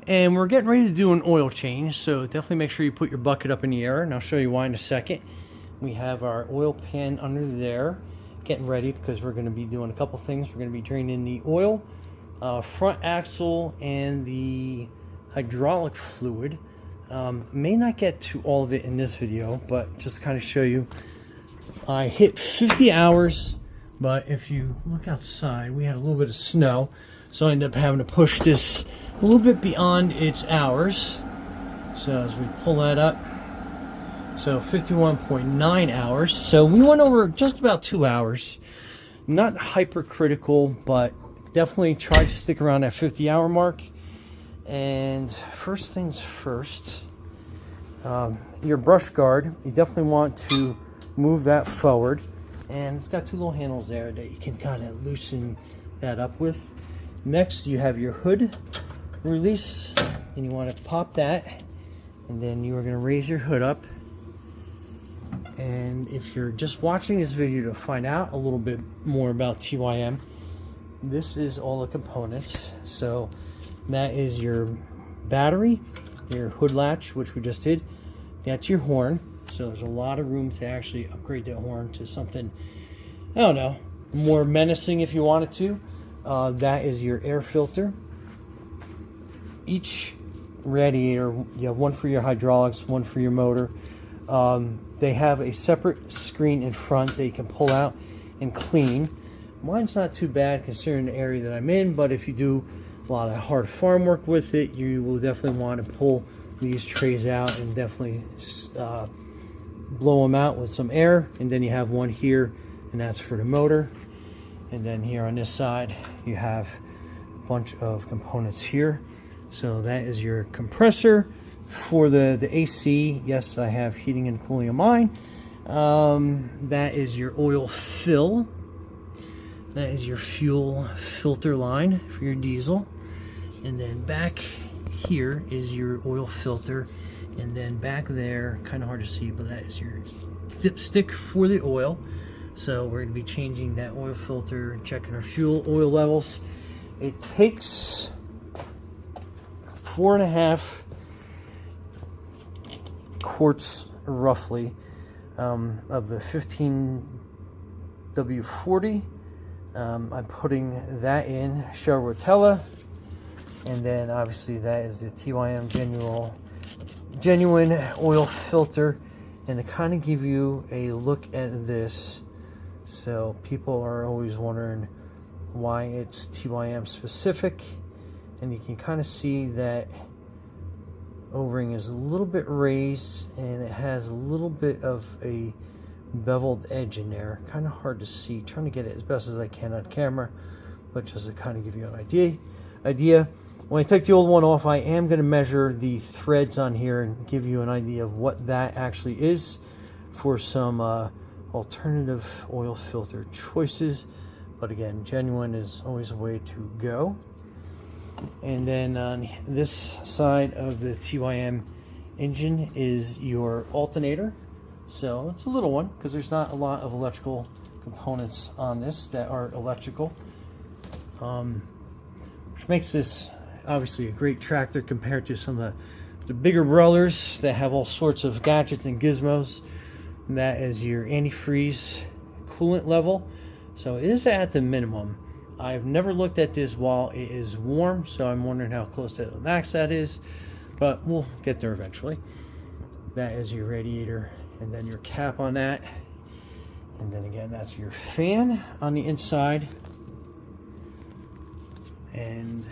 And we're getting ready to do an oil change, so definitely make sure you put your bucket up in the air, and I'll show you why in a second. We have our oil pan under there, getting ready because we're going to be doing a couple things. We're going to be draining the oil, front axle, and the hydraulic fluid. May not get to all of it in this video, but just kind of show you. I hit 50 hours, but if you look outside, we had a little bit of snow, so I ended up having to push this a little bit beyond its hours. So as we pull that up, so 51.9 hours. So we went over just about 2 hours. Not hypercritical, but definitely try to stick around that 50-hour mark. And first things first, your brush guard, you definitely want to move that forward. And it's got two little handles there that you can kind of loosen that up with. Next, you have your hood release, and you want to pop that, and then you are going to raise your hood up. And if you're just watching this video to find out a little bit more about TYM, this is all the components. So that is your battery, your hood latch, which we just did. That's your horn. So there's a lot of room to actually upgrade that horn to something, I don't know, more menacing if you wanted to. That is your air filter. Each radiator, you have one for your hydraulics, one for your motor. They have a separate screen in front that you can pull out and clean. Mine's not too bad considering the area that I'm in, but if you do a lot of hard farm work with it, you will definitely want to pull these trays out and definitely blow them out with some air. And then you have one here, and that's for the motor. And then here on this side, you have a bunch of components here. So that is your compressor for the AC. Yes, I have heating and cooling of mine. That is your oil fill. That is your fuel filter line for your diesel. And then back here is your oil filter. And then back there, kind of hard to see, but that is your dipstick for the oil. So we're going to be changing that oil filter, checking our fuel oil levels. It takes 4.5 quarts roughly of the 15W40. I'm putting that in Shell Rotella, and then obviously that is the TYM genuine oil filter. And to kind of give you a look at this, so people are always wondering why it's TYM specific, and you can kind of see that O-ring is a little bit raised and it has a little bit of a beveled edge in there. Kind of hard to see, trying to get it as best as I can on camera, but just to kind of give you an idea. When I take the old one off, I am going to measure the threads on here and give you an idea of what that actually is for some alternative oil filter choices. But again, genuine is always a way to go. And then on this side of the TYM engine is your alternator. So it's a little one because there's not a lot of electrical components on this that are electrical, which makes this obviously a great tractor compared to some of the bigger brothers that have all sorts of gadgets and gizmos. And that is your antifreeze coolant level. So it is at the minimum. I've never looked at this while it is warm, so I'm wondering how close to the max that is, but we'll get there eventually. That is your radiator, and then your cap on that. And then again, that's your fan on the inside. And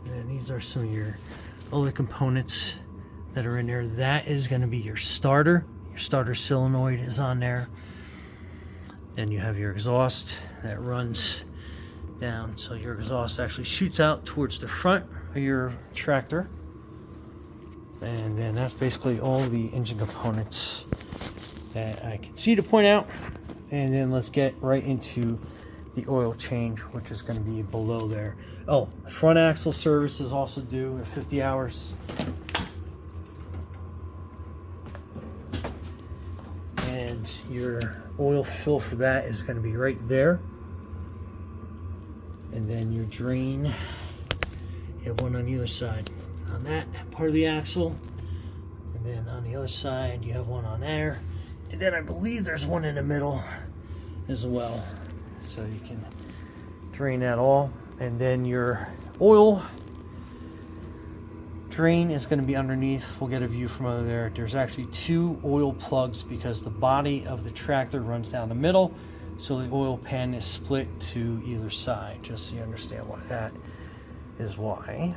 then these are some of your other components that are in there. That is going to be your starter. Your starter solenoid is on there. Then you have your exhaust that runs down, so your exhaust actually shoots out towards the front of your tractor. And then that's basically all the engine components that I can see to point out. And then let's get right into the oil change, which is going to be below there. Oh, front axle service is also due at 50 hours. And your oil fill for that is going to be right there. And then your drain, you have one on either side. on that part of the axle. And then on the other side, you have one on there. And then I believe there's one in the middle as well. So you can drain that all. And then your oil drain is going to be underneath. We'll get a view from under there. There's actually 2 oil plugs because the body of the tractor runs down the middle. So the oil pan is split to either side, just so you understand why that is why.